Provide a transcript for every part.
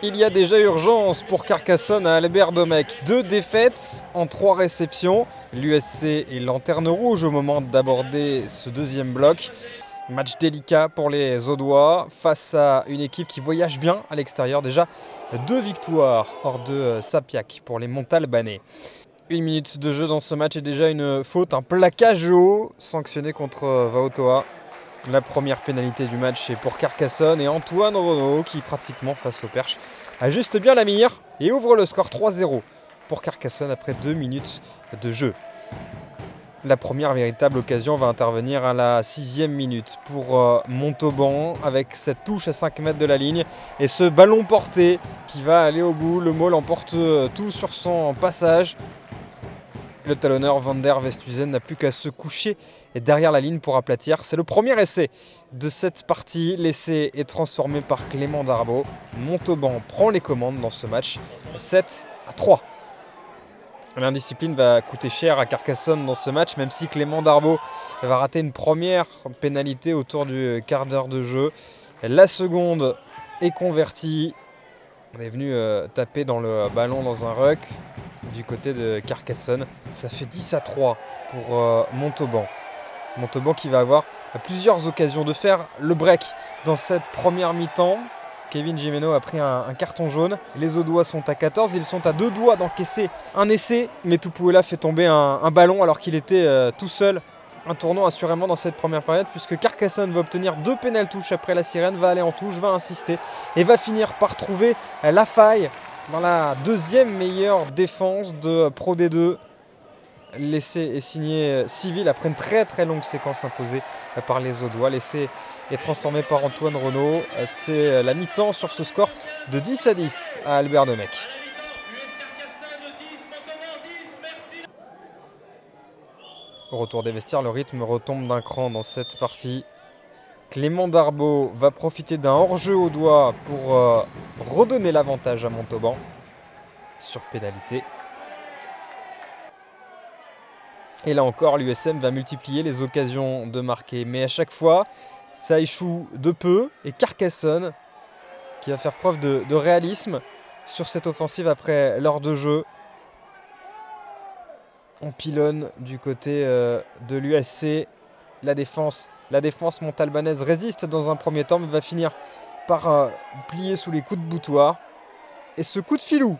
Il y a déjà urgence pour Carcassonne à Albert Domecq. 2 défaites en 3 réceptions. L'USC est lanterne rouge au moment d'aborder ce deuxième bloc. Match délicat pour les Audois face à une équipe qui voyage bien à l'extérieur. Déjà 2 victoires hors de Sapiac pour les Montalbanais. 1 minute de jeu dans ce match et déjà une faute, un plaquage haut sanctionné contre Vaotoa. La première pénalité du match est pour Carcassonne et Antoine Renaud qui pratiquement face au perche ajuste bien la mire et ouvre le score 3-0 pour Carcassonne après 2 minutes de jeu. La première véritable occasion va intervenir à la 6e minute pour Montauban avec cette touche à 5 mètres de la ligne et ce ballon porté qui va aller au bout. Le Maule emporte tout sur son passage. Le talonneur Van der Westhuizen n'a plus qu'à se coucher derrière la ligne pour aplatir. C'est le premier essai de cette partie. L'essai est transformé par Clément Darbo. Montauban prend les commandes dans ce match 7-3. L'indiscipline va coûter cher à Carcassonne dans ce match, même si Clément Darbo va rater une première pénalité autour du quart d'heure de jeu. La seconde est convertie. On est venu taper dans le ballon dans un ruck du côté de Carcassonne. Ça fait 10-3 pour Montauban. Montauban qui va avoir plusieurs occasions de faire le break dans cette première mi-temps. Kevin Gimeno a pris un carton jaune. Les Audois sont à 14. Ils sont à 2 doigts d'encaisser un essai. Mais Tupuela fait tomber un ballon alors qu'il était tout seul. Un tournant assurément dans cette première période puisque Carcassonne va obtenir 2 pénal-touches après la sirène, va aller en touche, va insister et va finir par trouver la faille dans la deuxième meilleure défense de Pro D2. L'essai est signé Civil après une très longue séquence imposée par les Audois. L'essai est transformé par Antoine Renaud. C'est la mi-temps sur ce score de 10-10 à Albert Domecq. Au retour des vestiaires, le rythme retombe d'un cran dans cette partie. Clément Darbo va profiter d'un hors-jeu au doigt pour redonner l'avantage à Montauban sur pénalité. Et là encore, l'USM va multiplier les occasions de marquer. Mais à chaque fois, ça échoue de peu. Et Carcassonne, qui va faire preuve de réalisme sur cette offensive après l'heure de jeu. On pilonne du côté de l'USC. La défense montalbanaise résiste dans un premier temps, mais va finir par plier sous les coups de boutoir. Et ce coup de filou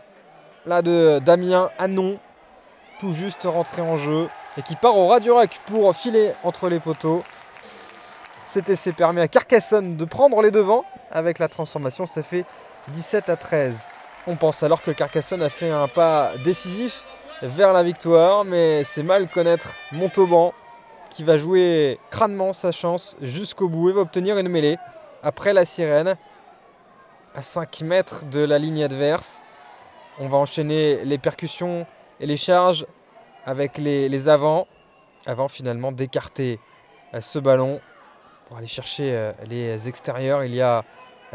là de Damien Hanon, tout juste rentré en jeu, et qui part au ras du ruck pour filer entre les poteaux. Cet essai permet à Carcassonne de prendre les devants. Avec la transformation, ça fait 17-13. On pense alors que Carcassonne a fait un pas décisif vers la victoire, mais c'est mal connaître Montauban qui va jouer crânement sa chance jusqu'au bout et va obtenir une mêlée après la sirène à 5 mètres de la ligne adverse. On va enchaîner les percussions et les charges avec les avants, avant finalement d'écarter ce ballon pour aller chercher les extérieurs. Il y a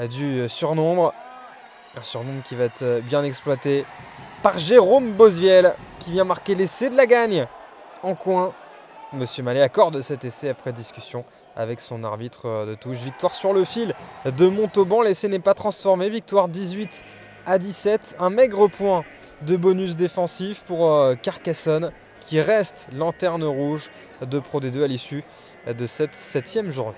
du surnombre, un surnombre qui va être bien exploité par Jérôme Bosviel qui vient marquer l'essai de la gagne en coin. Monsieur Mallet accorde cet essai après discussion avec son arbitre de touche. Victoire sur le fil de Montauban, l'essai n'est pas transformé, victoire 18-17, un maigre point de bonus défensif pour Carcassonne qui reste lanterne rouge de Pro D2 à l'issue de cette 7e journée.